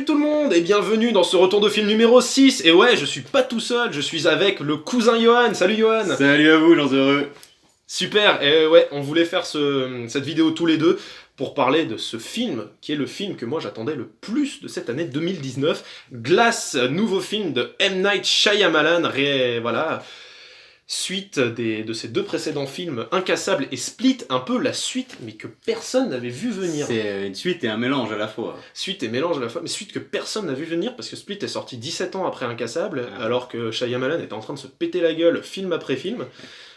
Salut tout le monde et bienvenue dans ce retour de film numéro 6. Et ouais, je suis pas tout seul, je suis avec le cousin Johan. Salut Johan. Salut à vous, gens heureux. Super, et ouais, on voulait faire cette vidéo tous les deux pour parler de ce film, qui est le film que moi j'attendais le plus de cette année 2019. Glass, nouveau film de M. Night Shyamalan, voilà, suite de ses deux précédents films, Incassable et Split, un peu la suite, mais que personne n'avait vu venir. C'est une suite et un mélange à la fois. Suite et mélange à la fois, mais suite que personne n'a vu venir, parce que Split est sorti 17 ans après Incassable, alors que Shyamalan était en train de se péter la gueule film après film.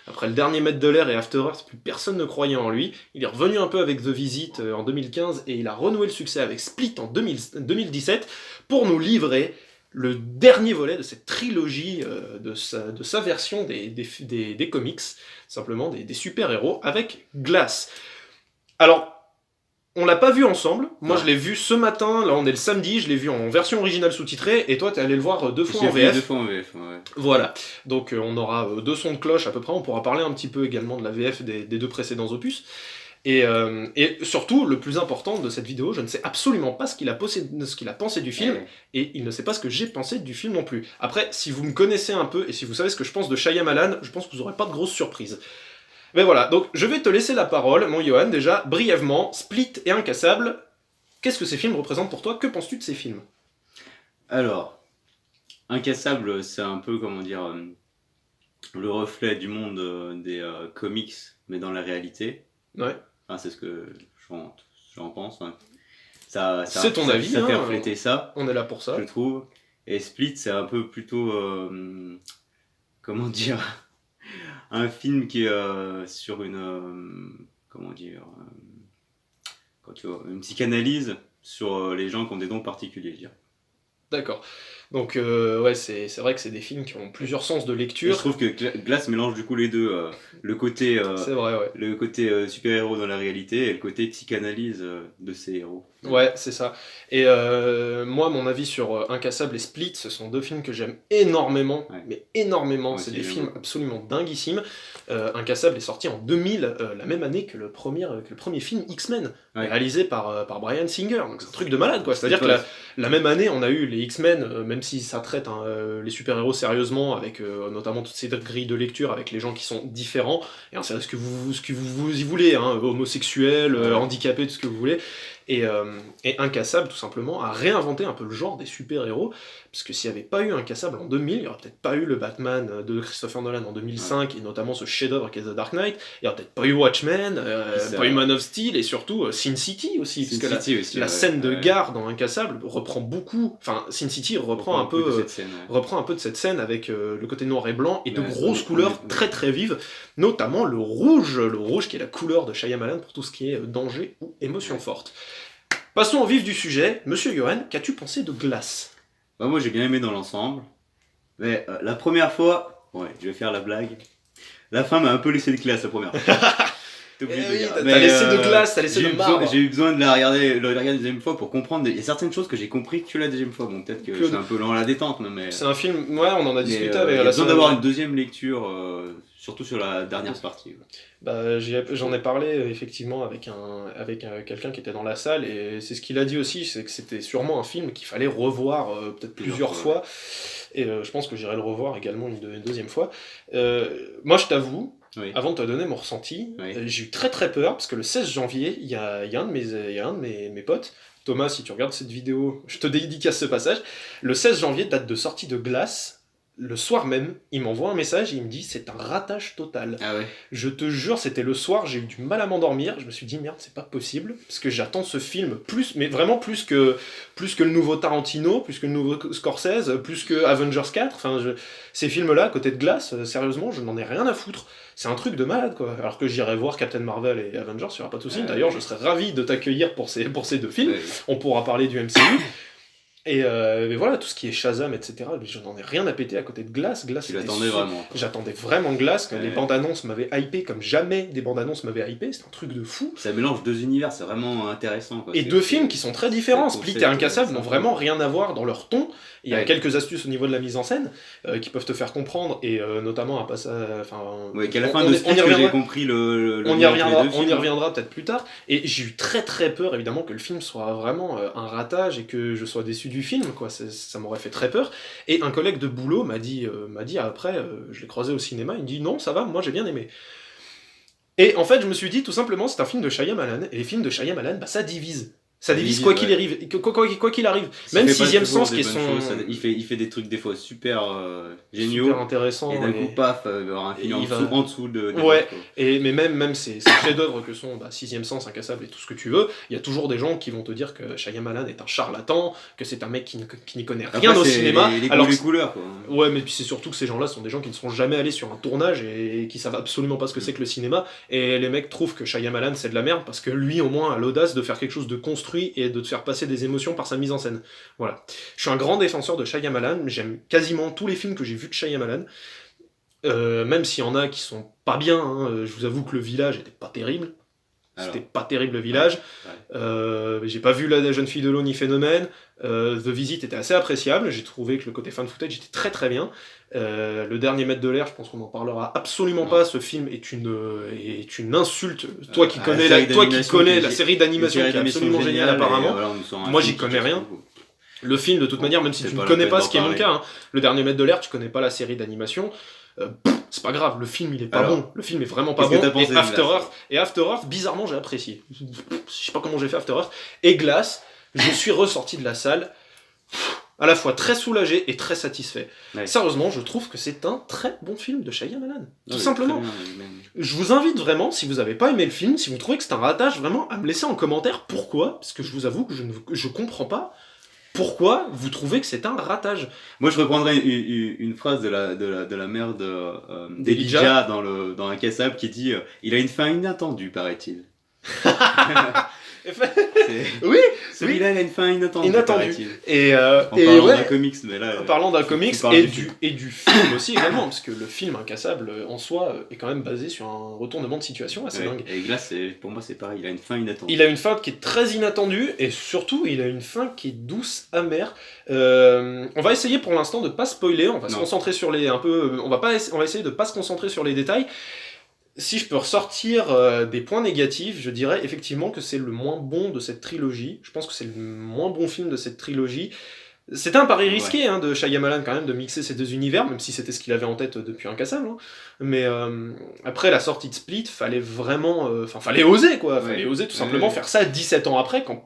Après le dernier Maître de l'air et After Earth, plus personne ne croyait en lui. Il est revenu un peu avec The Visit en 2015, et il a renoué le succès avec Split en 2017, pour nous livrer le dernier volet de cette trilogie, de sa version des comics, simplement des super-héros, avec Glass. Alors, on l'a pas vu ensemble, moi je l'ai vu ce matin, là on est le samedi, je l'ai vu en version originale sous-titrée, et toi t'es allé le voir deux fois en VF. J'ai vu deux fois en VF, ouais. Voilà, donc on aura deux sons de cloche à peu près, on pourra parler un petit peu également de la VF des deux précédents opus. Et surtout, le plus important de cette vidéo, je ne sais absolument pas ce qu'il a pensé du film, et il ne sait pas ce que j'ai pensé du film non plus. Après, si vous me connaissez un peu, et si vous savez ce que je pense de Shyamalan, je pense que vous n'aurez pas de grosses surprises. Mais voilà, donc je vais te laisser la parole, mon Johan, déjà, brièvement, Split et Incassable, qu'est-ce que ces films représentent pour toi? Que penses-tu de ces films? Alors, Incassable, c'est un peu, comment dire, le reflet du monde des comics, mais dans la réalité. Ouais. Enfin, c'est ce que j'en pense. Ouais. C'est ton avis, ça hein, fait refléter ça. On est là pour ça. Je trouve. Et Split, c'est un peu plutôt, comment dire, un film qui est sur une, comment dire, quand tu vois, une psychanalyse sur les gens qui ont des dons particuliers, je dirais. D'accord. Donc ouais, c'est vrai que c'est des films qui ont plusieurs sens de lecture. Et je trouve que Glass mélange du coup les deux, le côté, c'est vrai, ouais. le côté super-héros dans la réalité et le côté psychanalyse de ces héros. Ouais, c'est ça. Et moi, mon avis sur Incassable et Split, ce sont deux films que j'aime énormément, mais énormément. C'est des films absolument dinguissimes. Incassable est sorti en 2000, la même année que le premier film X-Men, réalisé par Bryan Singer. Donc c'est un truc de malade, quoi. C'est-à-dire que la même année, on a eu les X-Men, même si ça traite les super-héros sérieusement, avec notamment toutes ces grilles de lecture avec les gens qui sont différents, et c'est ce que vous y voulez, hein, homosexuels, handicapés, tout ce que vous voulez. Et Incassable, tout simplement, a réinventé un peu le genre des super-héros, parce que s'il n'y avait pas eu Incassable en 2000, il n'y aurait peut-être pas eu le Batman de Christopher Nolan en 2005, et notamment ce chef-d'œuvre qu'est The Dark Knight, il n'y aurait peut-être pas eu Watchmen, pas eu Man of Steel, et surtout Sin City aussi, parce que la scène de gare dans Incassable reprend beaucoup, enfin Sin City reprend un peu de cette scène avec le côté noir et blanc, et de grosses couleurs très très vives, notamment le rouge qui est la couleur de Shyamalan pour tout ce qui est danger ou émotion forte. Passons au vif du sujet. Monsieur Johan, qu'as-tu pensé de Glass? Bah moi j'ai bien aimé dans l'ensemble, mais la première fois, je vais faire la blague, la fin m'a un peu laissé de classe la première fois. T'as laissé de glace, t'as laissé de marbre. J'ai eu besoin de la regarder une deuxième fois pour comprendre. Il y a certaines choses que j'ai compris que la deuxième fois. Bon, peut-être que c'est un peu lent à la détente, mais... C'est un film, ouais, on en a discuté avec la Il y a besoin d'avoir une deuxième lecture, surtout sur la dernière partie. Bah, j'en ai parlé effectivement avec quelqu'un qui était dans la salle, et c'est ce qu'il a dit aussi, c'est que c'était sûrement un film qu'il fallait revoir peut-être plusieurs fois, et je pense que j'irai le revoir également une deuxième fois. Moi je t'avoue, avant de te donner mon ressenti, j'ai eu très très peur, parce que le 16 janvier, il y a un de mes potes, Thomas, si tu regardes cette vidéo, je te dédicace ce passage, le 16 janvier, date de sortie de Glass. Le soir même, il m'envoie un message et il me dit c'est un ratage total. Ah ouais. Je te jure, c'était le soir, j'ai eu du mal à m'endormir. Je me suis dit merde, c'est pas possible, parce que j'attends ce film mais vraiment plus que le nouveau Tarantino, plus que le nouveau Scorsese, plus que Avengers 4. Enfin, ces films-là, à côté de Glass, sérieusement, je n'en ai rien à foutre. C'est un truc de malade, quoi. Alors que j'irai voir Captain Marvel et Avengers, il n'y aura pas de souci. D'ailleurs, je serais ravi de t'accueillir pour ces deux films. On pourra parler du MCU. Et voilà, tout ce qui est Shazam, etc., je n'en ai rien à péter à côté de Glass. Tu l'attendais vraiment. J'attendais vraiment Glass, les bandes annonces m'avaient hypé comme jamais des bandes annonces m'avaient hypé, c'est un truc de fou. Ça mélange deux univers, c'est vraiment intéressant, quoi. Et deux films qui sont très différents. Split et Incassable n'ont vraiment rien à voir dans leur ton. Il y a quelques astuces au niveau de la mise en scène qui peuvent te faire comprendre, et notamment un passage. Qu'à la fin de Split, j'ai compris on y reviendra peut-être plus tard. Et j'ai eu très très peur, évidemment, que le film soit vraiment un ratage et que je sois déçu du film, quoi. Ça m'aurait fait très peur. Et un collègue de boulot m'a dit après, je l'ai croisé au cinéma, il me dit non, ça va, moi j'ai bien aimé. Et en fait, je me suis dit tout simplement, c'est un film de Shyamalan, et les films de Shyamalan, bah ça divise. Ça divise quoi qu'il arrive. Quoi qu'il arrive. Même Sixième Sens qui est son... Il fait des trucs des fois super géniaux. Super intéressants. Et d'un coup, paf, un film en dessous de... Ouais, mais même ces chefs-d'œuvre que sont Sixième Sens, Incassable et tout ce que tu veux, il y a toujours des gens qui vont te dire que Shyamalan est un charlatan, que c'est un mec qui n'y connaît rien après, au cinéma. Alors les couleurs, quoi. Ouais, mais puis c'est surtout que ces gens-là sont des gens qui ne sont jamais allés sur un tournage et qui savent absolument pas ce que c'est que le cinéma. Et les mecs trouvent que Shyamalan c'est de la merde parce que lui, au moins, a l'audace de faire quelque chose de construit et de te faire passer des émotions par sa mise en scène. Voilà. Je suis un grand défenseur de Shyamalan, j'aime quasiment tous les films que j'ai vus de Shyamalan, même s'il y en a qui sont pas bien, hein. Je vous avoue que Le Village était pas terrible. C'était pas terrible, Le Village. Ouais. J'ai pas vu La jeune fille de l'eau ni Phénomène. The Visit était assez appréciable. J'ai trouvé que le côté fan footage était très très bien. Le dernier maître de l'air, je pense qu'on en parlera absolument pas. Ce film est une insulte. Toi qui connais la série d'animation qui est absolument géniale apparemment. Moi j'y connais rien. Le film, de toute manière, même si tu ne connais pas, ce qui est mon cas, hein, Le dernier maître de l'air, tu connais pas la série d'animation. C'est pas grave, le film il est pas bon, le film est vraiment pas bon. Et After Earth, bizarrement j'ai apprécié. Je sais pas comment j'ai fait After Earth. Et Glass, je suis ressorti de la salle à la fois très soulagé et très satisfait. Ouais. Sérieusement, je trouve que c'est un très bon film de Shyamalan. Tout simplement. Bien. Je vous invite vraiment, si vous avez pas aimé le film, si vous trouvez que c'est un ratage, vraiment à me laisser en commentaire pourquoi, parce que je vous avoue que je comprends pas. Pourquoi vous trouvez que c'est un ratage? Moi, je reprendrais une phrase de la mère d'Elijah dans Incassable qui dit il a une fin inattendue, paraît-il. Oui, celui-là, il a une fin inattendue. En parlant d'un comics, mais là. En parlant d'un comics et du film aussi également, parce que le film Incassable en soi est quand même basé sur un retournement de situation assez dingue. Et là, pour moi, c'est pareil, il a une fin inattendue. Il a une fin qui est très inattendue et surtout, il a une fin qui est douce, amère. On va essayer pour l'instant de pas spoiler, on va se concentrer sur on va essayer de pas se concentrer sur les détails. Si je peux ressortir des points négatifs, je dirais effectivement que c'est le moins bon de cette trilogie. Je pense que c'est le moins bon film de cette trilogie. C'était un pari risqué de Shyamalan quand même de mixer ces deux univers, même si c'était ce qu'il avait en tête depuis Incassable. Hein. Mais après la sortie de Split, fallait vraiment... fallait oser quoi. Fallait oser tout simplement faire ça 17 ans après, quand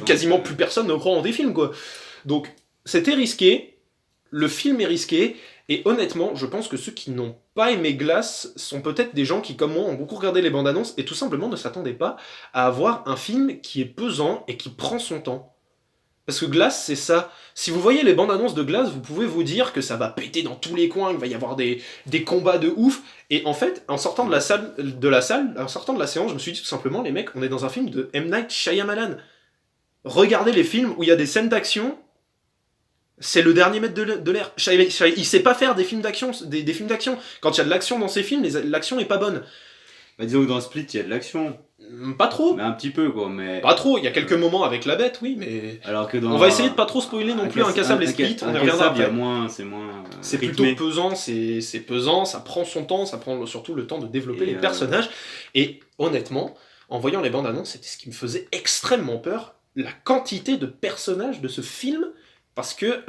quasiment plus personne ne croit en des films quoi. Donc c'était risqué, le film est risqué, et honnêtement, je pense que ceux qui n'ont pas aimé Glass sont peut-être des gens qui, comme moi, ont beaucoup regardé les bandes annonces et tout simplement ne s'attendaient pas à avoir un film qui est pesant et qui prend son temps. Parce que Glass, c'est ça. Si vous voyez les bandes annonces de Glass, vous pouvez vous dire que ça va péter dans tous les coins, qu'il va y avoir des combats de ouf. Et en fait, en sortant de la séance, je me suis dit tout simplement, les mecs, on est dans un film de M. Night Shyamalan. Regardez les films où il y a des scènes d'action. C'est le dernier maître de l'air. Il sait pas faire des films d'action. Des films d'action. Quand il y a de l'action dans ces films, l'action est pas bonne. Bah, disons que dans Split, il y a de l'action. Pas trop. Mais un petit peu, quoi. Mais... Pas trop. Il y a quelques moments avec la bête, oui, mais... Alors que on va essayer de pas trop spoiler non plus Incassable et Split. On y reviendra après. C'est plutôt pesant, c'est pesant, ça prend son temps, ça prend surtout le temps de développer les personnages. Et honnêtement, en voyant les bandes annonces, c'était ce qui me faisait extrêmement peur. La quantité de personnages de ce film... Parce que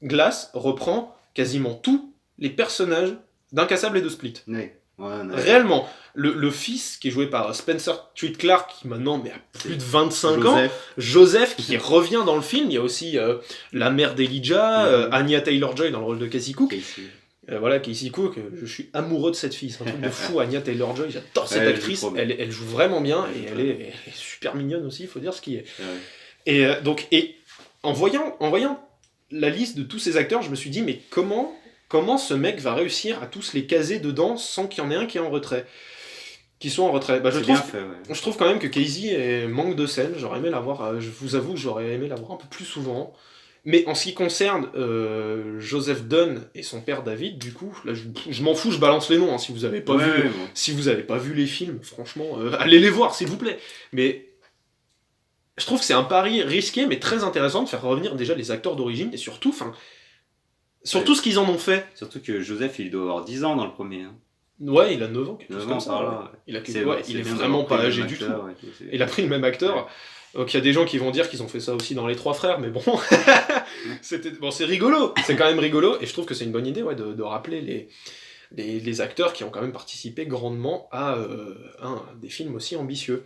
Glass reprend quasiment tous les personnages d'Incassable et de Split. Oui. Réellement. Le fils, qui est joué par Spencer Treat Clark, qui maintenant a plus de 25 ans. Joseph, qui revient dans le film. Il y a aussi la mère d'Elijah, Anya Taylor-Joy dans le rôle de Casey Cook. Casey Cook, je suis amoureux de cette fille. C'est un truc de fou, Anya Taylor-Joy. J'adore cette actrice. Elle joue vraiment bien et elle est super mignonne aussi, il faut dire ce qui est. Et en voyant la liste de tous ces acteurs, je me suis dit, mais comment ce mec va réussir à tous les caser dedans sans qu'il y en ait un qui est en retrait, qui soit en retrait. Je trouve quand même que Casey manque de scène. J'aurais aimé l'avoir, je vous avoue que j'aurais aimé l'avoir un peu plus souvent. Mais en ce qui concerne Joseph Dunn et son père David, du coup, là, je m'en fous, je balance les noms. Si vous avez pas vu les films, franchement, allez les voir, s'il vous plaît. Mais je trouve que c'est un pari risqué, mais très intéressant de faire revenir déjà les acteurs d'origine, et surtout ce qu'ils en ont fait. Surtout que Joseph, il doit avoir 10 ans dans le premier. Hein. Ouais, il a 9 ans, quelque chose 9 comme ans, ça. Là. Il est vraiment pas âgé du tout. Il a pris le même acteur. Donc il y a des gens qui vont dire qu'ils ont fait ça aussi dans Les Trois Frères, mais bon, c'est rigolo, c'est quand même rigolo, et je trouve que c'est une bonne idée de rappeler les acteurs qui ont quand même participé grandement à des films aussi ambitieux.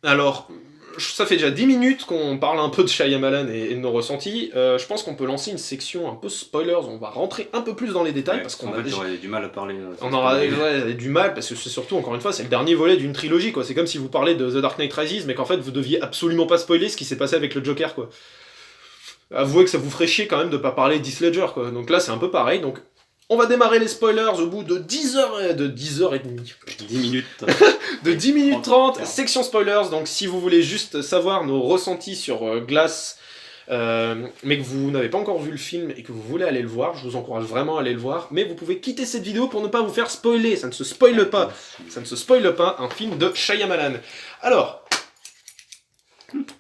Alors, ça fait déjà 10 minutes qu'on parle un peu de Shyamalan et de nos ressentis. Je pense qu'on peut lancer une section un peu spoilers. On va rentrer un peu plus dans les détails parce qu'on j'aurais du mal à parler. On aura du mal parce que c'est surtout, encore une fois, c'est le dernier volet d'une trilogie, quoi. C'est comme si vous parlez de The Dark Knight Rises, mais qu'en fait vous deviez absolument pas spoiler ce qui s'est passé avec le Joker, quoi. Avouez que ça vous ferait chier quand même de pas parler d'Heath Ledger, quoi. Donc là, c'est un peu pareil. Donc on va démarrer les spoilers au bout de 10 heures et demie. 10 minutes. De 10 minutes 30, section spoilers. Donc si vous voulez juste savoir nos ressentis sur Glass, mais que vous n'avez pas encore vu le film et que vous voulez aller le voir, je vous encourage vraiment à aller le voir. Mais vous pouvez quitter cette vidéo pour ne pas vous faire spoiler. Ça ne se spoile pas. Ça ne se spoile pas un film de Shyamalan. Alors,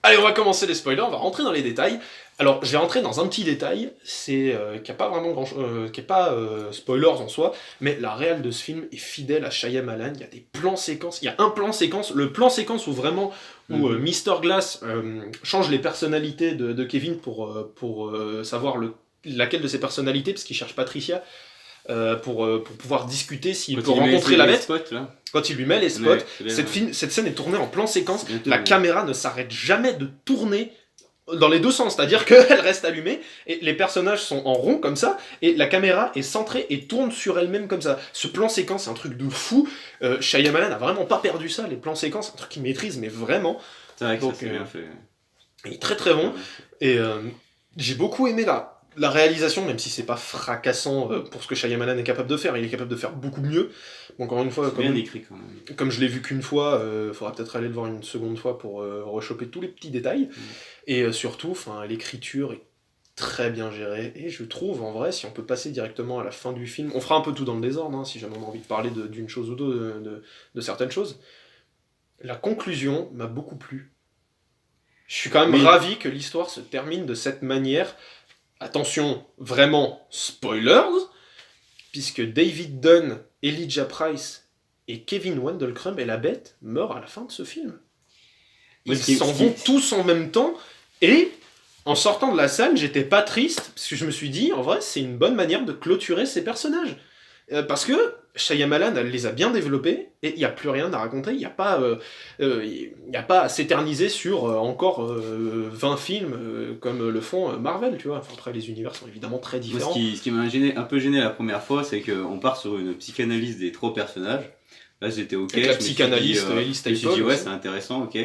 allez, on va commencer les spoilers. On va rentrer dans les détails. Alors, je vais rentrer dans un petit détail, c'est qui n'a pas vraiment qui n'est pas spoilers en soi, mais la réal de ce film est fidèle à Shyamalan. Il y a des plans séquences, il y a un plan séquence, le plan séquence où Mr. Glass change les personnalités de Kevin pour savoir laquelle de ses personnalités, parce qu'il cherche Patricia. Pour pouvoir discuter s'il peut rencontrer la bête. Quand il lui met les spots, cette scène est tournée en plan séquence, la caméra ne s'arrête jamais de tourner dans les deux sens, c'est-à-dire qu'elle reste allumée et les personnages sont en rond comme ça et la caméra est centrée et tourne sur elle-même comme ça. Ce plan séquence, c'est un truc de fou. Shyamalan n'a vraiment pas perdu ça, les plans séquences, c'est un truc qu'il maîtrise, mais vraiment. C'est vrai que ça c'est bien fait. Il est très très bon. Et j'ai beaucoup aimé la réalisation, même si c'est pas fracassant pour ce que Shyamalan est capable de faire, il est capable de faire beaucoup mieux. Bon, encore une fois, bien écrit quand même. Comme je l'ai vu qu'une fois, faudra peut-être aller le voir une seconde fois pour rechoper tous les petits détails. Et surtout, l'écriture est très bien gérée. Et je trouve, en vrai, si on peut passer directement à la fin du film, on fera un peu tout dans le désordre, hein, si jamais on a envie de parler d'une chose ou de certaines choses. La conclusion m'a beaucoup plu. Je suis quand même ravi que l'histoire se termine de cette manière. Attention, vraiment, spoilers, puisque David Dunn, Elijah Price et Kevin Wendell-Crumb et la bête meurent à la fin de ce film. Ils s'en vont tous en même temps, et en sortant de la salle, j'étais pas triste, parce que je me suis dit, en vrai, c'est une bonne manière de clôturer ces personnages. Parce que Shyamalan les a bien développés, et il n'y a plus rien à raconter, il n'y a pas à s'éterniser sur encore 20 films comme le font Marvel, tu vois. Enfin, après, les univers sont évidemment très différents. Moi, ce qui m'a un peu gêné la première fois, c'est qu'on part sur une psychanalyse des trois personnages. Là, j'étais ok. Avec la psychanalyste, Ellie Staple. Je me suis dit, ouais, c'est intéressant, ok.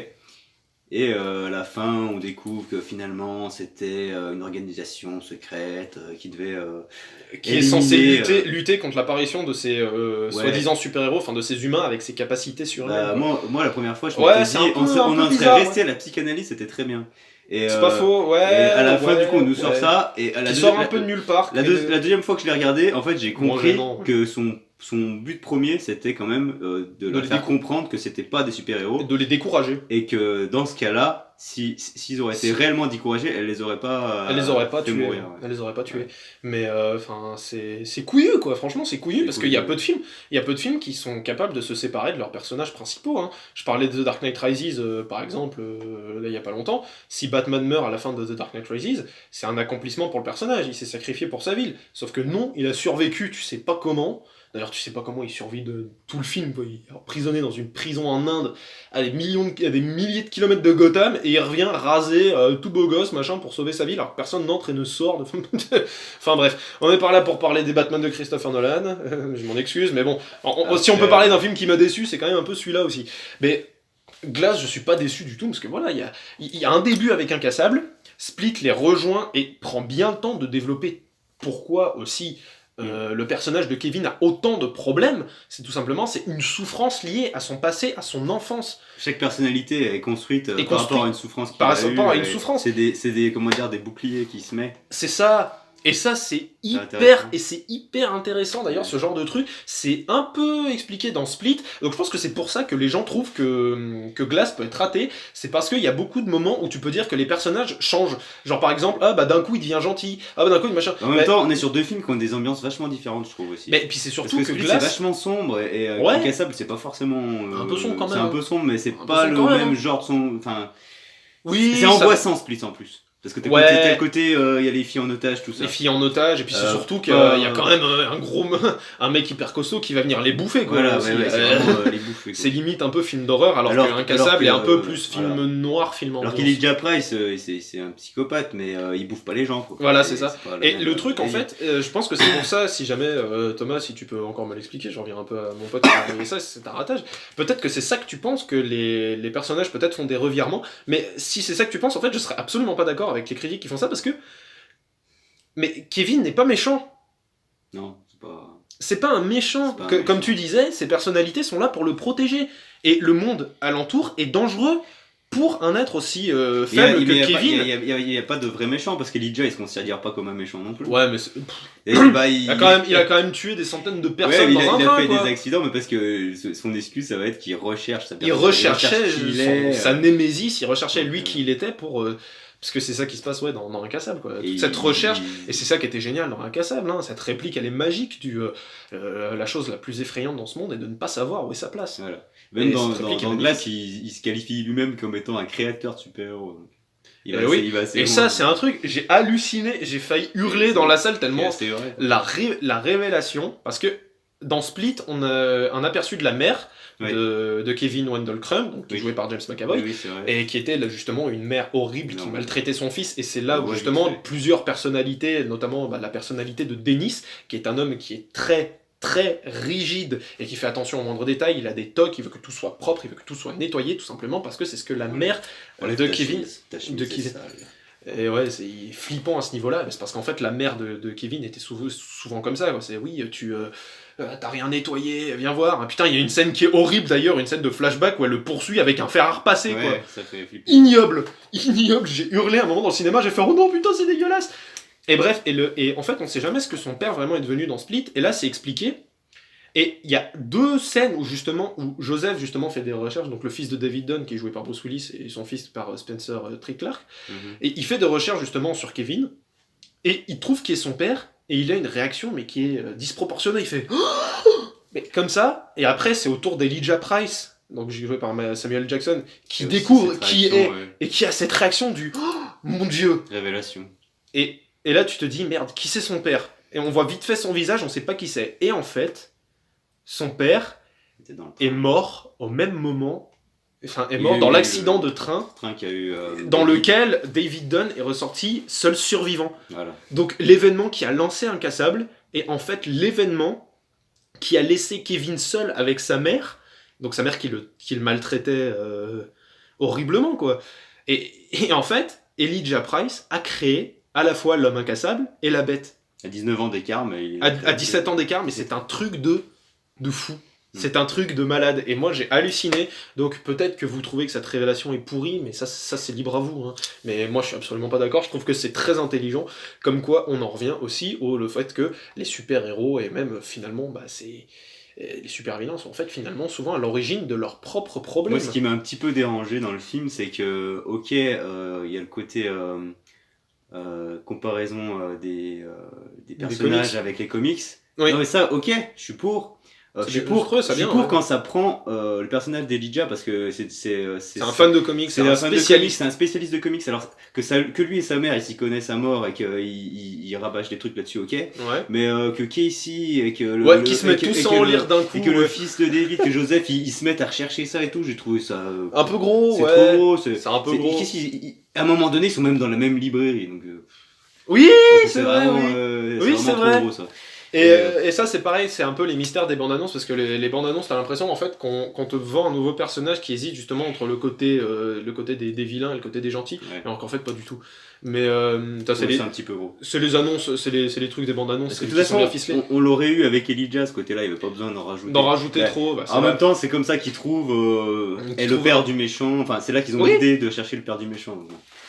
Et à la fin, on découvre que finalement, c'était une organisation secrète qui devait qui est censée lutter contre l'apparition de ces soi-disant super-héros, enfin de ces humains avec ces capacités surhumaines. Moi, la première fois, je m'étais dit, on en serait resté à la psychanalyse, c'était très bien. C'est pas faux, ouais. Et à la fin, du coup, on nous sort ça. Et à sort un peu de nulle part. La deuxième fois que je l'ai regardé, en fait, j'ai compris que son but premier, c'était quand même de leur faire comprendre que c'était pas des super-héros. De les décourager. Et que dans ce cas-là, s'ils auraient été réellement découragés, elle les aurait pas tués. Mourir, ouais. Elle les aurait pas tués. Mais c'est couillu, quoi. Franchement, c'est couillu parce qu'il y a peu de films. Il y a peu de films qui sont capables de se séparer de leurs personnages principaux. Hein. Je parlais de The Dark Knight Rises, par exemple, là, il y a pas longtemps. Si Batman meurt à la fin de The Dark Knight Rises, c'est un accomplissement pour le personnage. Il s'est sacrifié pour sa ville. Sauf que non, il a survécu, tu sais pas comment. D'ailleurs, tu sais pas comment il survit de tout le film, quoi. Il est emprisonné dans une prison en Inde à des milliers de kilomètres de Gotham et il revient rasé, tout beau gosse, machin, pour sauver sa vie, alors que personne n'entre et ne sort. Enfin bref, on est par là pour parler des Batman de Christopher Nolan. Je m'en excuse, mais bon, si on peut parler d'un film qui m'a déçu, c'est quand même un peu celui-là aussi. Mais Glass, je suis pas déçu du tout parce que voilà, il y a un début avec Incassable, Split les rejoint et prend bien le temps de développer pourquoi aussi. Le personnage de Kevin a autant de problèmes, c'est tout simplement une souffrance liée à son passé, à son enfance. Chaque personnalité est construite par rapport à une souffrance qu'il a eue. Par rapport à une souffrance. C'est des boucliers qui se mettent. C'est ça. Et ça, c'est hyper intéressant d'ailleurs, ce genre de truc. C'est un peu expliqué dans Split. Donc je pense que c'est pour ça que les gens trouvent que Glass peut être raté. C'est parce qu'il y a beaucoup de moments où tu peux dire que les personnages changent. Genre par exemple, d'un coup il devient gentil. D'un coup il machin. En même temps, on est sur deux films qui ont des ambiances vachement différentes, je trouve aussi. Mais puis c'est surtout parce que Split, Glass, c'est vachement sombre et Incassable, c'est pas forcément. Un peu sombre quand même. C'est un peu sombre, mais c'est pas le même genre de son. Enfin. Oui, c'est angoissant Split en plus. Parce que t'as le côté, il y a les filles en otage, tout ça. Les filles en otage, et puis c'est surtout qu'il y a quand même un mec hyper costaud qui va venir les bouffer, quoi. Voilà, c'est vraiment les bouffer. C'est limite un peu film d'horreur, alors qu'Incassable est un peu plus film noir, film ambiance. Alors qu'Elijah Price, c'est un psychopathe, mais il bouffe pas les gens, quoi. Voilà, c'est ça. Et le truc, en fait, je pense que c'est pour ça, si jamais, Thomas, si tu peux encore me l'expliquer, je reviens un peu à mon pote qui m'a envoyé ça, c'est un ratage. Peut-être que c'est ça que tu penses, que les personnages peut-être font des revirements, mais si c'est ça que tu penses, en fait, je serais absolument pas d'accord avec les critiques qui font ça, parce que mais Kevin n'est pas méchant. Non, c'est pas un méchant. Comme tu disais, ses personnalités sont là pour le protéger. Et le monde alentour est dangereux pour un être aussi faible que Kevin. Il n'y a pas de vrai méchant, parce qu'Elijah il se considère pas comme un méchant non plus. Ouais, mais il a quand même tué des centaines de personnes dans un train. Il a fait des accidents, mais parce que son excuse, ça va être qu'il recherche sa personne. Il recherchait sa némésis, il recherchait lui qui il était pour... Parce que c'est ça qui se passe dans Incassable, quoi. Toute cette recherche, et c'est ça qui était génial dans Incassable, hein, cette réplique elle est magique, la chose la plus effrayante dans ce monde est de ne pas savoir où est sa place. Voilà. Même dans Glass, il se qualifie lui-même comme étant un créateur de super-héros. Et ça c'est un truc, j'ai halluciné, j'ai failli hurler dans la salle tellement la révélation, parce que dans Split on a un aperçu de la mère, de Kevin Wendell Crumb, donc, qui est joué par James McAvoy, et qui était là, justement une mère horrible qui maltraitait son fils, et c'est là où justement plusieurs personnalités, notamment la personnalité de Dennis, qui est un homme qui est très très rigide et qui fait attention aux moindres détails, il a des tocs, il veut que tout soit propre, il veut que tout soit nettoyé, tout simplement parce que c'est ce que la mère de Kevin... Et ouais, c'est flippant à ce niveau-là, c'est parce qu'en fait la mère de Kevin était souvent comme ça, quoi. C'est oui, t'as rien nettoyé, viens voir. Putain, il y a une scène qui est horrible d'ailleurs, une scène de flashback où elle le poursuit avec un fer à repasser, quoi. Ça fait flipper. Ignoble, j'ai hurlé un moment dans le cinéma, j'ai fait oh non putain c'est dégueulasse. Et bref, et en fait on sait jamais ce que son père vraiment est devenu dans Split, et là c'est expliqué. Et il y a deux scènes où Joseph justement fait des recherches, donc le fils de David Dunn qui est joué par Bruce Willis et son fils par Spencer Trick Clark, et il fait des recherches justement sur Kevin, et il trouve qui est son père, et il a une réaction mais qui est disproportionnée, il fait mais comme ça, et après c'est au tour d'Elijah Price, donc joué par Samuel Jackson, qui découvre qui est, et qui a cette réaction du mon Dieu, révélation. Et là tu te dis merde, qui c'est son père? Et on voit vite fait son visage, on sait pas qui c'est, et en fait son père est mort au même moment, est mort dans l'accident de train dans lequel David Dunn est ressorti seul survivant. Voilà. Donc l'événement qui a lancé Incassable est en fait l'événement qui a laissé Kevin seul avec sa mère, donc sa mère qui le maltraitait horriblement, quoi. Et en fait, Elijah Price a créé à la fois l'homme incassable et la bête. À 19 ans d'écart, mais... À 17 ans d'écart, mais c'est un truc de fou. C'est un truc de malade. Et moi, j'ai halluciné. Donc, peut-être que vous trouvez que cette révélation est pourrie, mais ça c'est libre à vous. Hein. Mais moi, je suis absolument pas d'accord. Je trouve que c'est très intelligent. Comme quoi, on en revient aussi au fait que les super-héros, et même, finalement, les super-vilains sont en fait, finalement, souvent à l'origine de leurs propres problèmes. Moi, ce qui m'a un petit peu dérangé dans le film, c'est que, ok, il y a le côté... comparaison des personnages avec les comics. Oui. Non mais ça, ok, je suis pour. Je suis pour quand ça prend le personnage d'Elijah, parce que c'est un fan de comics, c'est un spécialiste. C'est un spécialiste de comics, alors que lui et sa mère ils s'y connaissent à mort et qu'il rabâche des trucs là-dessus, ok. Ouais. Mais que Casey et que qui se mettent tous en lire d'un coup. Et que le fils de David, que Joseph, ils se mettent à rechercher ça et tout, j'ai trouvé ça... un peu gros, c'est trop gros. C'est un peu gros. À un moment donné, ils sont même dans la même librairie, donc... Oui, c'est vrai, c'est vraiment trop gros, ça. Et ça c'est pareil, c'est un peu les mystères des bandes annonces, parce que les bandes annonces, t'as l'impression en fait qu'on te vend un nouveau personnage qui hésite justement entre le côté des vilains et le côté des gentils, alors qu'en fait pas du tout. Mais c'est un petit peu gros. C'est les annonces, c'est les trucs des bandes annonces. De toute façon, on l'aurait eu avec Elijah, ce côté-là, il n'y avait pas besoin d'en rajouter. Trop. En même temps, c'est comme ça qu'ils trouvent le père du méchant. Enfin, c'est là qu'ils ont l'idée de chercher le père du méchant.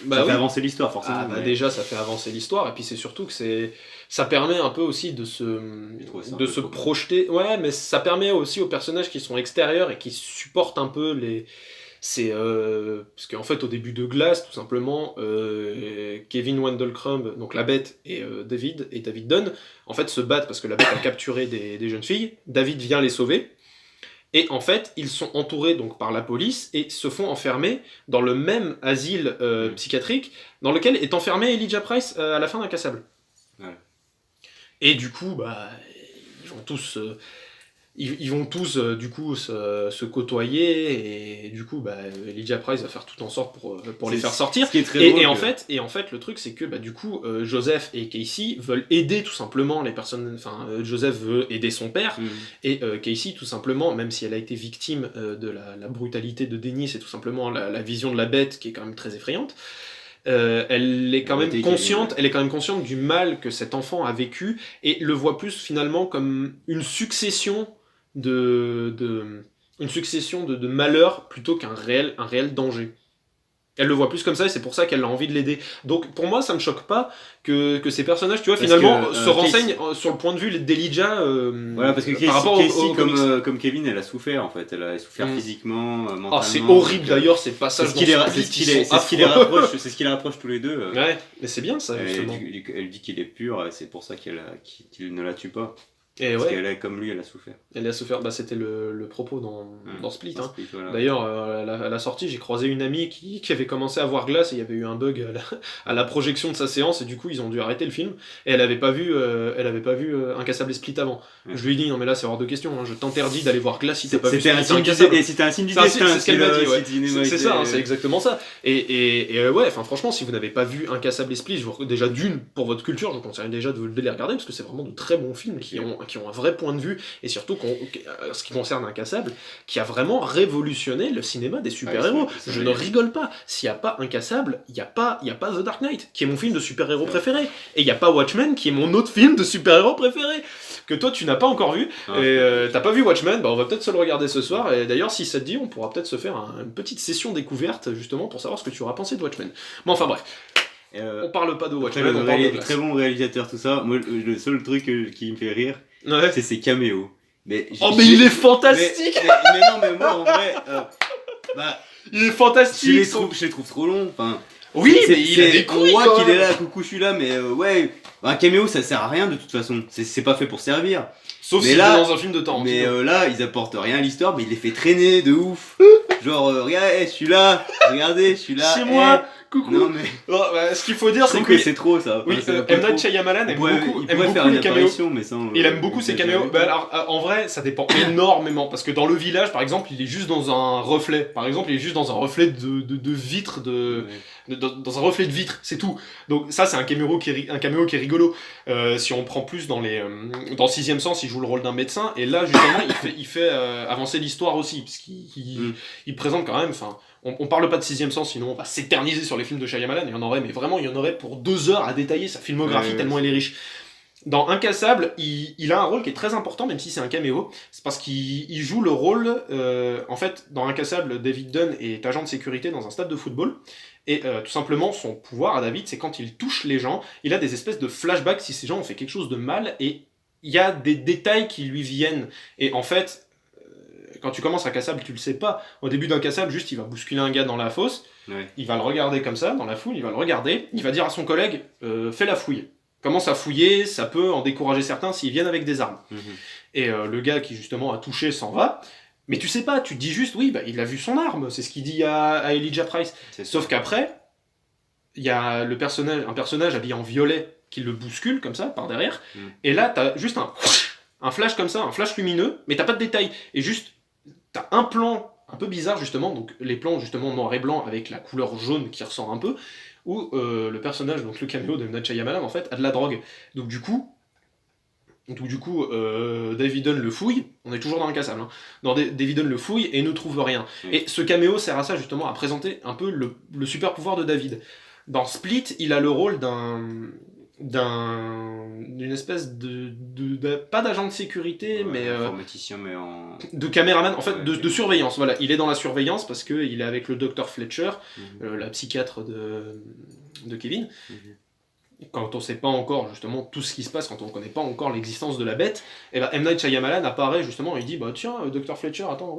Ça fait avancer l'histoire, forcément. Déjà, ça fait avancer l'histoire, et puis c'est surtout que ça permet un peu aussi de se projeter. Ouais, mais ça permet aussi aux personnages qui sont extérieurs et qui supportent un peu parce qu'en fait au début de Glass tout simplement Kevin Wendell Crumb, donc la bête, et David Dunn en fait se battent parce que la bête a capturé des jeunes filles. David vient les sauver Et en fait, ils sont entourés donc par la police et se font enfermer dans le même asile psychiatrique dans lequel est enfermé Elijah Price à la fin d'Incassable. Ouais. Et du coup, bah, ils vont tous, ils vont tous du coup se côtoyer et du coup, bah, Elijah Price va faire tout en sorte pour les faire sortir. Ce qui est très Et drôle, en fait, le truc c'est que bah, du coup, Joseph et Casey veulent aider tout simplement les personnes. Enfin, Joseph veut aider son père et Casey tout simplement, même si elle a été victime de la brutalité de Dennis et tout simplement la vision de la bête qui est quand même très effrayante. Elle est quand même consciente du mal que cet enfant a vécu et le voit plus finalement comme une succession de malheurs plutôt qu'un réel danger. Elle le voit plus comme ça et c'est pour ça qu'elle a envie de l'aider. Donc pour moi ça me choque pas que ces personnages, tu vois, finalement se renseignent sur le point de vue d'Elijah voilà, parce que Casey, comme Kevin, elle a souffert en fait. Elle a souffert physiquement, mentalement. Ah, c'est horrible d'ailleurs ces passages c'est ce qui les rapproche tous les deux. Ouais, mais c'est bien ça justement. Elle dit qu'il est pur, c'est pour ça qu'il ne la tue pas. Et parce ouais. qu'elle est comme lui, elle a souffert. Elle a souffert, bah, c'était le propos dans Split. Dans Split, voilà. D'ailleurs, à la sortie, j'ai croisé une amie qui avait commencé à voir Glass et il y avait eu un bug à la projection de sa séance et du coup ils ont dû arrêter le film et elle avait pas vu Incassable et Split avant. Ouais. Je lui ai dit non mais là c'est hors de question, hein, je t'interdis d'aller voir Glass si t'as pas vu Split. C'était un signe du destin. C'est ce qu'elle m'a dit, ouais. C'est ça, hein, c'est exactement ça. Et ouais, enfin franchement, si vous n'avez pas vu Incassable et Split, déjà pour votre culture, je vous conseille déjà de les regarder parce que c'est vraiment de très bons films qui ont un vrai point de vue et surtout ce qui concerne Incassable qui a vraiment révolutionné le cinéma des super-héros. Je ne rigole pas, s'il n'y a pas Incassable, il n'y a pas The Dark Knight qui est mon film de super-héros préféré et il n'y a pas Watchmen qui est mon autre film de super-héros préféré que toi tu n'as pas encore vu et t'as pas vu Watchmen, bah on va peut-être se le regarder ce soir et d'ailleurs si ça te dit on pourra peut-être se faire une petite session découverte justement pour savoir ce que tu auras pensé de Watchmen. Bon enfin bref. On parle pas de Watchmen, on parle de Glass. Très bon réalisateur tout ça. Moi le seul truc qui me fait rire c'est ses caméos. Mais il est fantastique. Mais non mais moi en vrai il est fantastique. Je les trouve trop longs. Enfin, oui mais il a des couilles. Moi qu'il est là, coucou je suis là, mais ouais, un caméo ça sert à rien de toute façon. C'est pas fait pour servir. Sauf si c'est dans un film de temps. Mais là ils apportent rien à l'histoire, mais il les fait traîner de ouf. Genre regarde, je suis là, regardez, je suis là. C'est moi. Coucou. Non mais ce qu'il faut dire c'est que c'est trop ça. Oui, M. Night Shyamalan aime beaucoup les caméos. Mais sans, il aime beaucoup ses caméos. Bah, alors, en vrai, ça dépend énormément parce que dans Le Village, par exemple, il est juste dans un reflet. Par exemple, il est juste dans un reflet de vitre dans un reflet de vitre, c'est tout. Donc ça, c'est un caméo qui est rigolo. Si on prend plus dans Sixième Sens, il joue le rôle d'un médecin et là justement, il fait avancer l'histoire aussi parce qu'il présente quand même. Enfin. On parle pas de Sixième Sens, sinon on va s'éterniser sur les films de Shyamalan, il y en aurait pour 2 heures à détailler sa filmographie tellement elle est riche. Dans Incassable, il a un rôle qui est très important, même si c'est un caméo, c'est parce qu'il joue le rôle, en fait, dans Incassable, David Dunn est agent de sécurité dans un stade de football, et tout simplement, son pouvoir à David, c'est quand il touche les gens, il a des espèces de flashbacks si ces gens ont fait quelque chose de mal, et il y a des détails qui lui viennent, et en fait, quand tu commences Incassable, tu le sais pas. Au début d'Incassable, juste il va bousculer un gars dans la fosse, il va le regarder comme ça, dans la foule, il va le regarder, il va dire à son collègue fais la fouille. Commence à fouiller, ça peut en décourager certains s'ils viennent avec des armes. Et le gars qui justement a touché s'en va, mais tu sais pas, tu te dis juste oui, bah, il a vu son arme, c'est ce qu'il dit à Elijah Price. Sauf qu'après, il y a un personnage habillé en violet qui le bouscule comme ça, par derrière, et là t'as juste un flash comme ça, un flash lumineux, mais t'as pas de détails, et juste t'as un plan un peu bizarre justement, donc les plans justement noir et blanc avec la couleur jaune qui ressort un peu, où le personnage, donc le caméo de M. Night Shyamalan en fait, a de la drogue. Donc du coup David Dunn le fouille, on est toujours dans Incassable, hein. David Dunn le fouille et ne trouve rien. Et ce caméo sert à ça justement, à présenter un peu le super pouvoir de David. Dans Split, il a le rôle d'une espèce de pas d'agent de sécurité, mais informaticien, mais de caméraman, en fait, de surveillance. Voilà, il est dans la surveillance parce que il est avec le docteur Fletcher, la psychiatre de Kevin. Quand on sait pas encore justement tout ce qui se passe, quand on connaît pas encore l'existence de la bête, et M. Night Shyamalan apparaît justement et il dit bah tiens docteur Fletcher, attends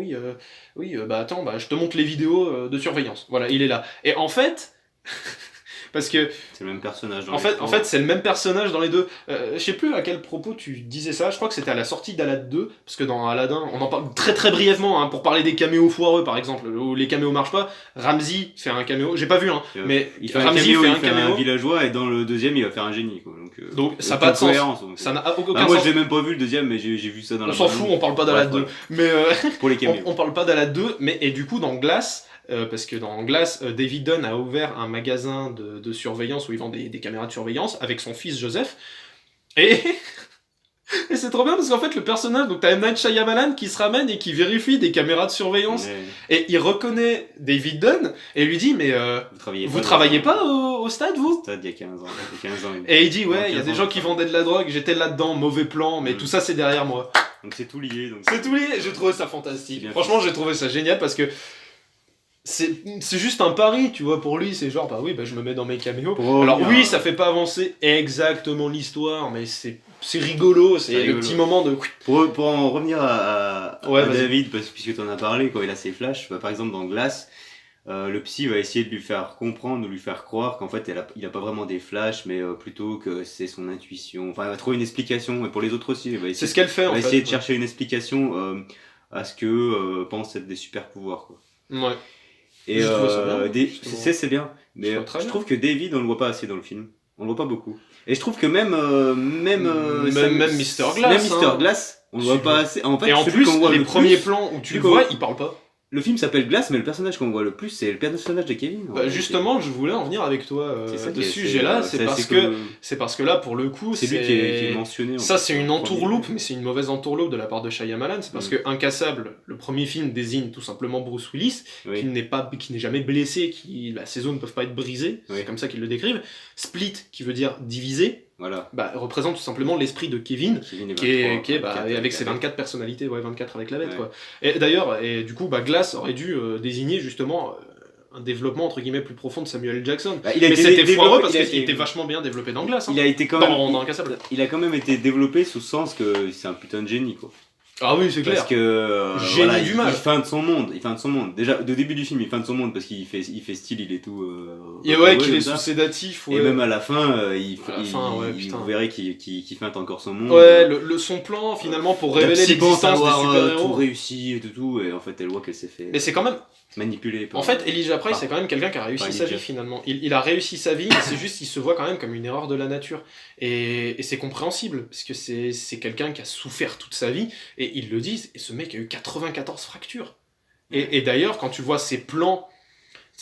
je te montre les vidéos de surveillance. Voilà, il est là. Et en fait parce que c'est le même personnage dans en fait c'est le même personnage dans les deux. Je sais plus à quel propos tu disais ça, je crois que c'était à la sortie d'Aladdin 2, parce que dans Aladdin, on en parle très très brièvement, hein, pour parler des caméos foireux par exemple, où les caméos marchent pas. Ramsey fait un caméo, j'ai pas vu, hein, mais il fait Ramsey un caméo, un villageois, et dans le deuxième il va faire un génie, quoi. Donc ça n'a pas de sens. Ça n'a aucun sens. Moi je l'ai même pas vu le deuxième, mais j'ai vu ça dans la On s'en fout, on parle pas d'Aladdin 2. Mais pour les caméos. on parle pas d'Aladdin 2, mais et du coup dans Glass, parce que dans Glass, David Dunn a ouvert un magasin de surveillance où il vend des caméras de surveillance avec son fils Joseph. Et, et c'est trop bien parce qu'en fait le personnage, donc t'as M. Night Shyamalan qui se ramène et qui vérifie des caméras de surveillance. Et il reconnaît David Dunn et lui dit mais vous travaillez pas au stade vous? Au stade il y a 15 ans. Et il dit ouais, il y a des gens qui vendaient de la drogue, j'étais là-dedans, mauvais plan, mais tout ça c'est derrière moi. Donc c'est tout lié. C'est tout lié, j'ai trouvé ça fantastique. Franchement j'ai trouvé ça génial parce que c'est juste un pari, tu vois, pour lui, c'est genre, bah oui, bah je me mets dans mes caméos. Alors oui, ça fait pas avancer exactement l'histoire, mais c'est rigolo, c'est le petit moment de... Pour en revenir à David, puisque tu en as parlé, quand il a ses flashs, bah, par exemple dans Glass, le psy va essayer de lui faire comprendre, de lui faire croire qu'en fait il a pas vraiment des flashs, mais plutôt que c'est son intuition. Enfin, il va trouver une explication, et pour les autres aussi. C'est ce qu'elle fait, en fait. Il va essayer de chercher une explication à ce que pensent être des super pouvoirs, quoi. Ouais. Et c'est bien, mais je trouve que David on le voit pas assez dans le film, on le voit pas beaucoup. Et je trouve que même Mr. Glass, on le voit pas assez. En fait, et en plus, les premiers plans où tu le vois, il parle pas. Le film s'appelle Glass, mais le personnage qu'on voit le plus, c'est le personnage de Kevin. Bah justement, je voulais en venir avec toi de ce sujet-là, c'est parce que là, pour le coup, c'est lui qui est mentionné. Ça, c'est une entourloupe, mais c'est une mauvaise entourloupe de la part de Shyamalan. C'est parce que Incassable, le premier film, désigne tout simplement Bruce Willis, qui n'est jamais blessé, ses os ne peuvent pas être brisés, c'est comme ça qu'ils le décrivent. Split, qui veut dire divisé. Voilà. Bah, représente tout simplement l'esprit de Kevin qui est avec ses 24 personnalités, 24 avec la bête, quoi. Et d'ailleurs, du coup, Glass aurait dû désigner justement un développement entre guillemets plus profond de Samuel L. Jackson. Mais c'était foireux parce qu'il était vachement bien développé dans Glass. Hein. Il a été quand même Incassable. Il a quand même été développé sous le sens que c'est un putain de génie, quoi. Ah oui, c'est clair. Parce que génie du mal. Il feinte son monde. Déjà, au début du film, il feinte son monde parce qu'il fait style, il est tout. Et ouais, qu'il est sous sédatif. Ouais. Et même à la fin, vous verrez qu'il feinte encore son monde. Ouais, son plan finalement pour révéler l'existence des super-héros. Tout réussi et tout, et en fait, elle voit qu'elle s'est fait. Mais c'est quand même manipulé. En fait, Elijah Price, c'est quand même quelqu'un qui a réussi sa vie finalement. Il a réussi sa vie, mais c'est juste qu'il se voit quand même comme une erreur de la nature. Et c'est compréhensible, parce que c'est quelqu'un qui a souffert toute sa vie, et ils le disent, et ce mec a eu 94 fractures. Et d'ailleurs, quand tu vois ses plans,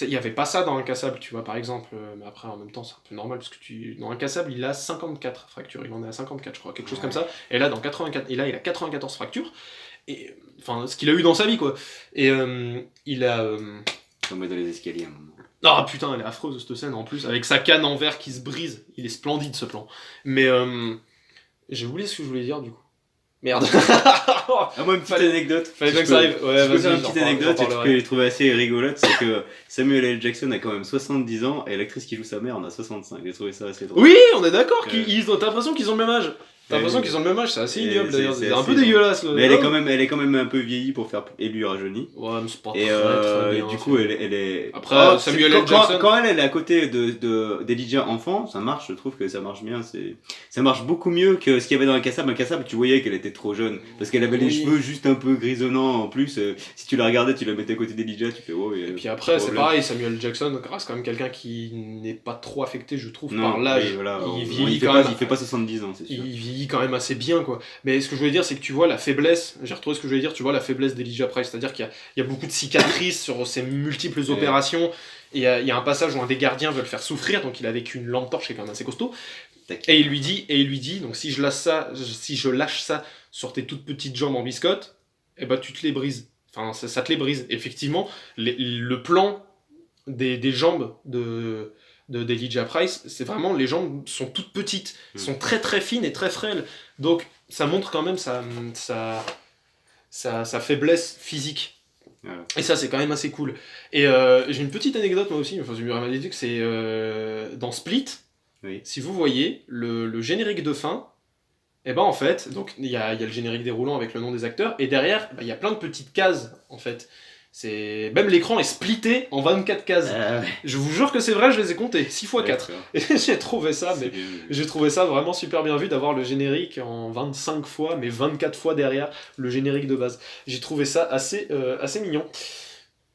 il n'y avait pas ça dans Incassable, tu vois, par exemple, mais après, en même temps, c'est un peu normal, parce que dans Incassable, il a 54 fractures, il en est à 54, je crois, quelque chose comme ça. Et là, il a 94 fractures. Et, enfin, ce qu'il a eu dans sa vie, quoi. Et il a... On met dans les escaliers à un moment. Ah putain, elle est affreuse cette scène en plus, avec sa canne en verre qui se brise. Il est splendide ce plan. Mais j'ai oublié ce que je voulais dire du coup. Merde. Moi, une petite anecdote. Fallait bien que ça arrive. Ouais, je peux faire une petite anecdote que j'ai trouvé assez rigolote, c'est que Samuel L. Jackson a quand même 70 ans et l'actrice qui joue sa mère en a 65. J'ai trouvé ça assez drôle. Oui, on est d'accord. T'as l'impression qu'ils ont le même âge. T'as l'impression qu'ils ont le même âge, c'est assez ignoble d'ailleurs, c'est un peu dégueulasse. Mais elle est quand même un peu vieillie pour faire élu rajeuni. Ouais, mais c'est pas très bien. Du coup, elle est. Après, Samuel L. Jackson. Quand elle est à côté d'Elijah enfant, ça marche, je trouve que ça marche bien. Ça marche beaucoup mieux que ce qu'il y avait dans Incassable. Incassable, tu voyais qu'elle était trop jeune. Parce qu'elle avait les cheveux juste un peu grisonnants en plus. Si tu la regardais, tu la mettais à côté d'Elijah, tu fais oh. Et puis après, c'est pareil, Samuel L. Jackson reste quand même quelqu'un qui n'est pas trop affecté, je trouve, par l'âge. Il fait pas 70 ans, c'est sûr. Il vieillit quand même assez bien. Quoi. Mais ce que je voulais dire, c'est que tu vois la faiblesse, j'ai retrouvé ce que je voulais dire, tu vois la faiblesse d'Elijah Price, c'est-à-dire qu'il y a beaucoup de cicatrices sur ses multiples opérations, et il y a un passage où un des gardiens veut le faire souffrir, donc il a vécu une lampe torche qui est quand même assez costaud, et il lui dit, donc si je lâche ça sur tes toutes petites jambes en biscotte, eh ben tu te les brises, enfin ça te les brise. Effectivement, le plan des jambes d'Elijah Price, c'est vraiment, les jambes sont toutes petites, sont très très fines et très frêles, donc ça montre quand même sa faiblesse physique. Voilà. Et ça c'est quand même assez cool. Et j'ai une petite anecdote moi aussi, enfin je me dit que c'est dans Split, si vous voyez le générique de fin, et ben en fait, donc il y a le générique déroulant avec le nom des acteurs, et derrière il y a plein de petites cases en fait. Même l'écran est splitté en 24 cases. Je vous jure que c'est vrai, je les ai comptés, 6 x 4. Et j'ai trouvé ça vraiment super bien vu d'avoir le générique en 25 fois, mais 24 fois derrière le générique de base. J'ai trouvé ça assez mignon.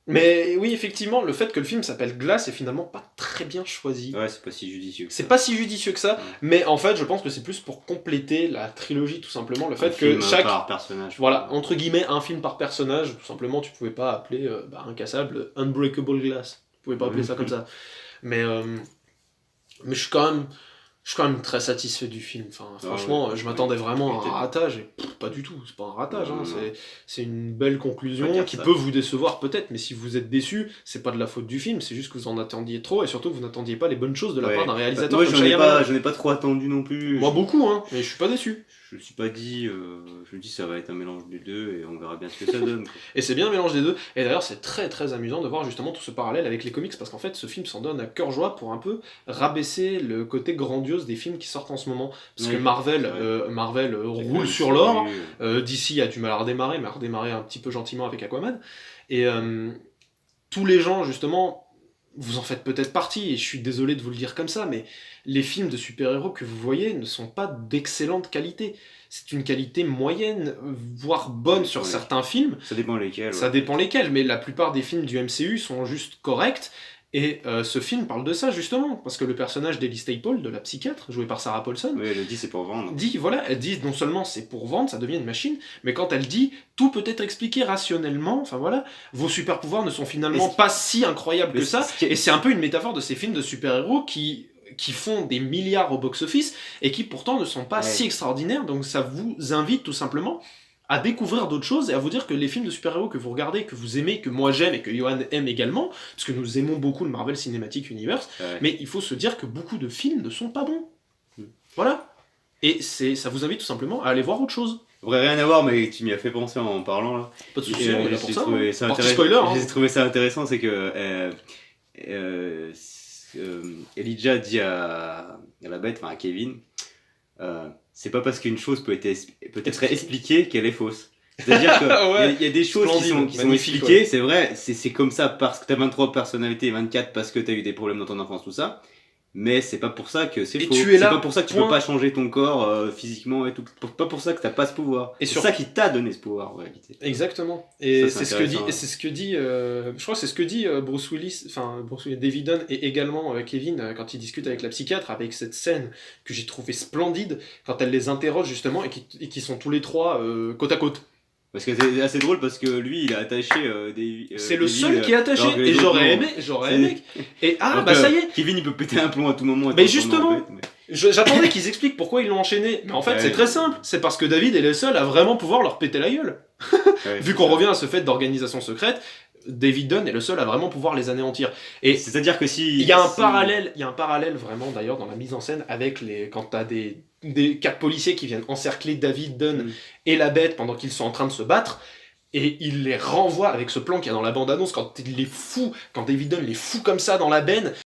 Mais oui, effectivement, le fait que le film s'appelle Glass est finalement pas très bien choisi. Ouais, c'est pas si judicieux que ça. C'est pas si judicieux que ça, mais en fait, je pense que c'est plus pour compléter la trilogie, tout simplement. Le fait que chaque. Par personnage. Voilà, entre guillemets, un film par personnage, tout simplement, tu pouvais pas appeler Incassable Unbreakable Glass. Tu pouvais pas appeler ça comme ça. Mais je suis quand même très satisfait du film. Enfin, franchement, je m'attendais vraiment à un ratage, et pas du tout, c'est pas un ratage, hein. C'est une belle conclusion qui peut vous décevoir peut-être, mais si vous êtes déçu, c'est pas de la faute du film, c'est juste que vous en attendiez trop, et surtout que vous n'attendiez pas les bonnes choses de la part d'un réalisateur. Moi, j'en ai pas trop attendu non plus. Moi, beaucoup, hein, mais je suis pas déçu. Je me suis pas dit, je me dis ça va être un mélange des deux et on verra bien ce que ça donne. Et c'est bien un mélange des deux. Et d'ailleurs, c'est très très amusant de voir justement tout ce parallèle avec les comics, parce qu'en fait, ce film s'en donne à cœur joie pour un peu rabaisser le côté grandiose des films qui sortent en ce moment. Parce que Marvel roule sur l'or. DC a du mal à redémarrer, mais a redémarré un petit peu gentiment avec Aquaman. Et tous les gens, justement, vous en faites peut-être partie, et je suis désolé de vous le dire comme ça, mais les films de super-héros que vous voyez ne sont pas d'excellente qualité. C'est une qualité moyenne, voire bonne sur certains films. Ça dépend lesquels. Ça dépend lesquels, mais la plupart des films du MCU sont juste corrects. Et ce film parle de ça, justement, parce que le personnage d'Ellie Staple, de la psychiatre, jouée par Sarah Paulson... Oui, elle dit c'est pour vendre. Elle dit non seulement c'est pour vendre, ça devient une machine, mais quand elle dit tout peut être expliqué rationnellement, enfin voilà, vos super pouvoirs ne sont finalement pas si incroyables que ça, et c'est un peu une métaphore de ces films de super-héros qui font des milliards au box-office, et qui pourtant ne sont pas si extraordinaires, donc ça vous invite tout simplement à découvrir d'autres choses et à vous dire que les films de super-héros que vous regardez, que vous aimez, que moi j'aime et que Johan aime également, parce que nous aimons beaucoup le Marvel Cinematic Universe, mais il faut se dire que beaucoup de films ne sont pas bons. Voilà. Et ça vous invite tout simplement à aller voir autre chose. Ça n'aurait rien à voir, mais tu m'y as fait penser en parlant là. Pas de soucis, on est là pour ça. Partie spoiler. J'ai trouvé ça intéressant, c'est que Elijah dit à la bête, enfin à Kevin, c'est pas parce qu'une chose peut être expliquée qu'elle est fausse. C'est-à-dire qu'il y a des choses qui sont expliquées, c'est vrai, c'est comme ça parce que t'as 23 personnalités, 24 parce que t'as eu des problèmes dans ton enfance, tout ça. Mais c'est pas pour ça que c'est faux. C'est pas pour ça que tu peux pas changer ton corps physiquement et tout. Pas pour ça que t'as pas ce pouvoir. C'est ça qui t'a donné ce pouvoir en réalité. Exactement. Et c'est ce que dit, je crois que c'est ce que dit Bruce Willis, David Dunn et également Kevin quand ils discutent avec la psychiatre, avec cette scène que j'ai trouvée splendide quand elle les interroge justement et qui sont tous les trois côte à côte. Parce que c'est assez drôle parce que lui il a attaché c'est le seul qui est attaché et j'aurais aimé et ça y est, Kevin il peut péter un plomb à tout moment. Mais justement j'attendais qu'ils expliquent pourquoi ils l'ont enchaîné, mais en fait c'est très simple, c'est parce que David est le seul à vraiment pouvoir leur péter la gueule. Vu qu'on revient à ce fait d'organisation secrète, David Dunn est le seul à vraiment pouvoir les anéantir. Et c'est-à-dire que si il y a un parallèle vraiment d'ailleurs dans la mise en scène avec quand t'as des 4 policiers qui viennent encercler David Dunn et la bête pendant qu'ils sont en train de se battre, et il les renvoie avec ce plan qu'il y a dans la bande-annonce quand David Dunn les fout comme ça dans la benne,